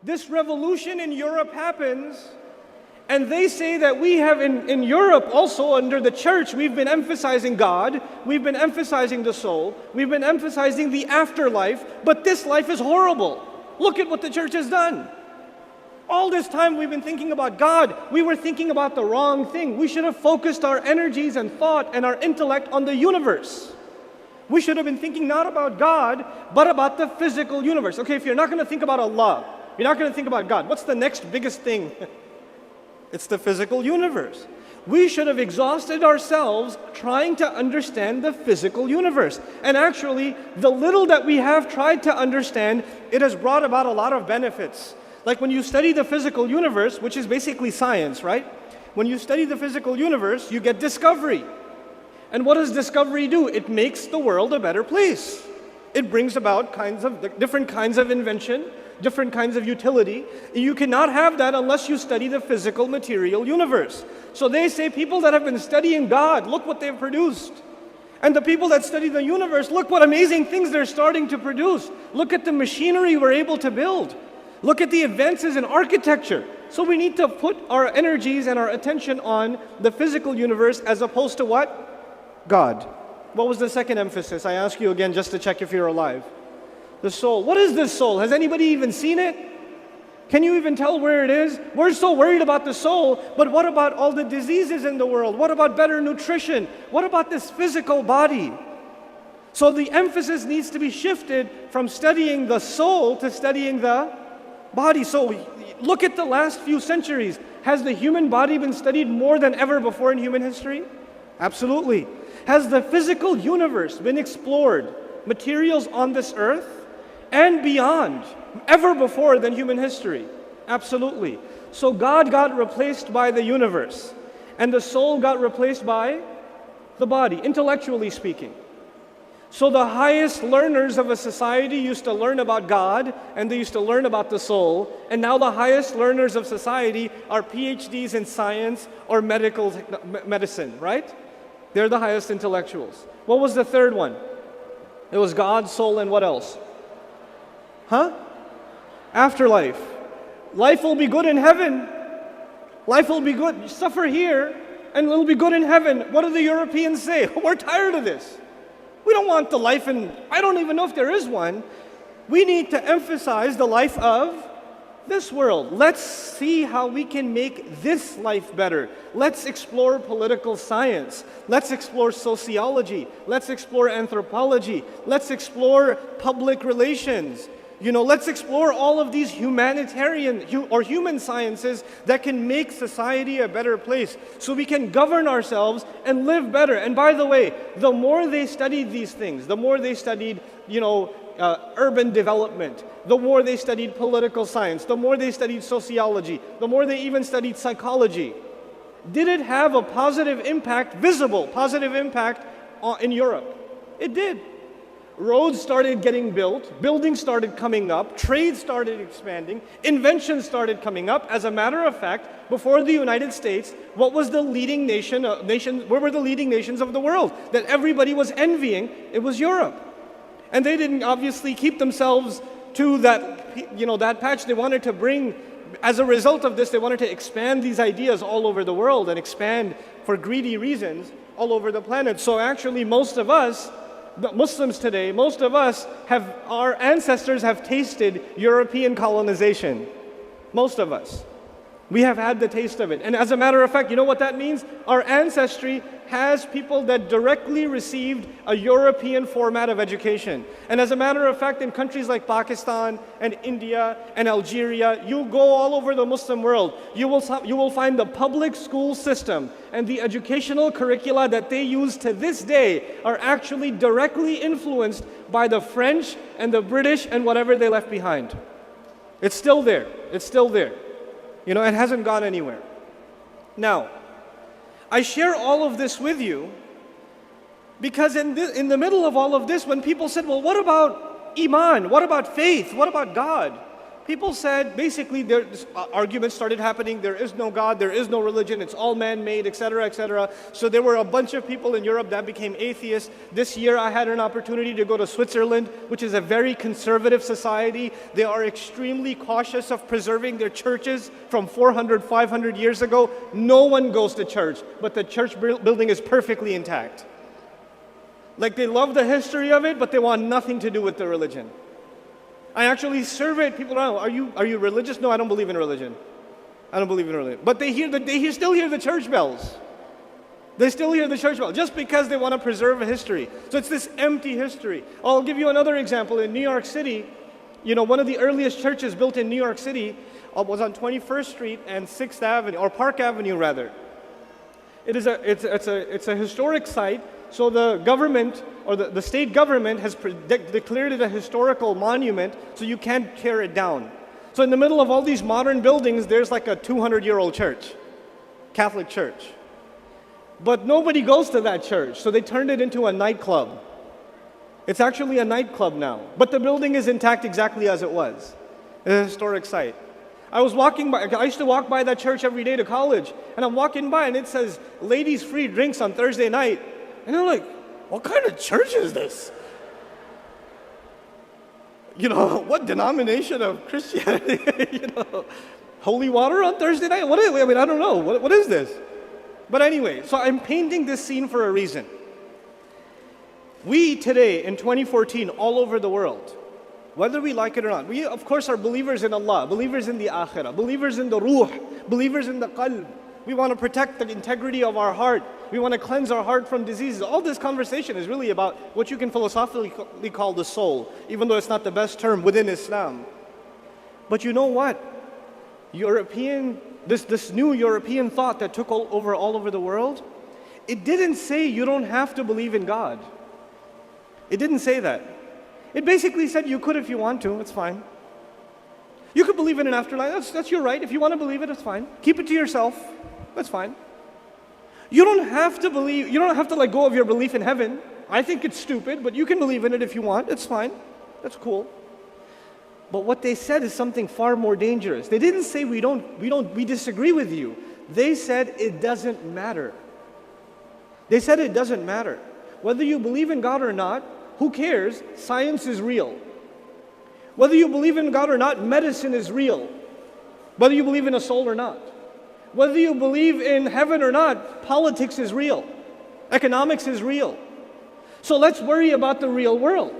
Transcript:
This revolution in Europe happens, and they say that we have in Europe also under the church, we've been emphasizing God, we've been emphasizing the soul, we've been emphasizing the afterlife, but this life is horrible. Look at what the church has done. All this time we've been thinking about God, we were thinking about the wrong thing. We should have focused our energies and thought and our intellect on the universe. We should have been thinking not about God, but about the physical universe. Okay, if you're not going to think about Allah, you're not going to think about God, what's the next biggest thing? It's the physical universe. We should have exhausted ourselves trying to understand the physical universe. And actually, the little that we have tried to understand, it has brought about a lot of benefits. Like when you study the physical universe, which is basically science, right? When you study the physical universe, you get discovery. And what does discovery do? It makes the world a better place. It brings about different kinds of invention, different kinds of utility. You cannot have that unless you study the physical material universe. So they say people that have been studying God, look what they've produced. And the people that study the universe, look what amazing things they're starting to produce. Look at the machinery we're able to build. Look at the advances in architecture. So we need to put our energies and our attention on the physical universe as opposed to what? God. What was the second emphasis? I ask you again just to check if you're alive. The soul. What is this soul? Has anybody even seen it? Can you even tell where it is? We're so worried about the soul, but what about all the diseases in the world? What about better nutrition? What about this physical body? So the emphasis needs to be shifted from studying the soul to studying the body. So look at the last few centuries. Has the human body been studied more than ever before in human history? Absolutely. Has the physical universe been explored, materials on this earth and beyond, ever before than human history? Absolutely. So God got replaced by the universe, and the soul got replaced by the body, intellectually speaking. So the highest learners of a society used to learn about God, and they used to learn about the soul, and now the highest learners of society are PhDs in science or medicine, right? They're the highest intellectuals. What was the third one? It was God, soul, and what else? Afterlife. Life will be good in heaven. Life will be good. You suffer here, and it'll be good in heaven. What do the Europeans say? We're tired of this. We don't want the life in, I don't even know if there is one. We need to emphasize the life of this world. Let's see how we can make this life better. Let's explore political science. Let's explore sociology. Let's explore anthropology. Let's explore public relations. Let's explore all of these humanitarian or human sciences that can make society a better place so we can govern ourselves and live better. And by the way, the more they studied these things, the more they studied, urban development, the more they studied political science, the more they studied sociology, the more they even studied psychology. Did it have a positive impact, visible positive impact in Europe? It did. Roads started getting built, buildings started coming up, trade started expanding, inventions started coming up. As a matter of fact, before the United States, what was the leading where were the leading nations of the world that everybody was envying? It was Europe. And they didn't obviously keep themselves to that patch. They wanted to bring, as a result of this, they wanted to expand these ideas all over the world and expand for greedy reasons all over the planet. So actually most of us, the Muslims today, most of us our ancestors have tasted European colonization. Most of us. We have had the taste of it. And as a matter of fact, you know what that means? Our ancestry has people that directly received a European format of education. And as a matter of fact, in countries like Pakistan and India and Algeria, you go all over the Muslim world, you will find the public school system and the educational curricula that they use to this day are actually directly influenced by the French and the British and whatever they left behind. It's still there. It's still there. It hasn't gone anywhere. Now, I share all of this with you because in the middle of all of this, when people said, well, what about Iman? What about faith? What about God? people said, basically, arguments started happening. There is no God, there is no religion, it's all man-made, etc., etc. So there were a bunch of people in Europe that became atheists. This year I had an opportunity to go to Switzerland, which is a very conservative society. They are extremely cautious of preserving their churches from 400, 500 years ago. No one goes to church, but the church building is perfectly intact. Like, they love the history of it, but they want nothing to do with the religion. I actually surveyed people around. Are you religious? No, I don't believe in religion. I don't believe in religion. But they still hear the church bells. They still hear the church bells just because they want to preserve a history. So it's this empty history. I'll give you another example. In New York City, one of the earliest churches built in New York City was on 21st Street and 6th Avenue, or Park Avenue rather. It's a historic site. So the government, or the state government, has declared it a historical monument, so you can't tear it down. So in the middle of all these modern buildings, there's like a 200-year-old church, Catholic church. But nobody goes to that church, so they turned it into a nightclub. It's actually a nightclub now, but the building is intact exactly as it was. It's a historic site. I used to walk by that church every day to college, and I'm walking by and it says, ladies free drinks on Thursday night. And I'm like, what kind of church is this? What denomination of Christianity? Holy water on Thursday night? I don't know. What is this? But anyway, so I'm painting this scene for a reason. We today, in 2014, all over the world, whether we like it or not, we of course are believers in Allah, believers in the Akhirah, believers in the Ruh, believers in the Qalb. We want to protect the integrity of our heart. We want to cleanse our heart from diseases. All this conversation is really about what you can philosophically call the soul, even though it's not the best term within Islam. But you know what? This new European thought that took all over the world, it didn't say you don't have to believe in God. It didn't say that. It basically said you could if you want to, it's fine. You could believe in an afterlife, that's your right. If you want to believe it, it's fine. Keep it to yourself, that's fine. You don't have to let go of your belief in heaven. I think it's stupid, but you can believe in it if you want, it's fine. That's cool. But what they said is something far more dangerous. They didn't say we disagree with you. They said it doesn't matter. They said it doesn't matter. Whether you believe in God or not, who cares? Science is real. Whether you believe in God or not, medicine is real. Whether you believe in a soul or not. Whether you believe in heaven or not, politics is real. Economics is real. So let's worry about the real world.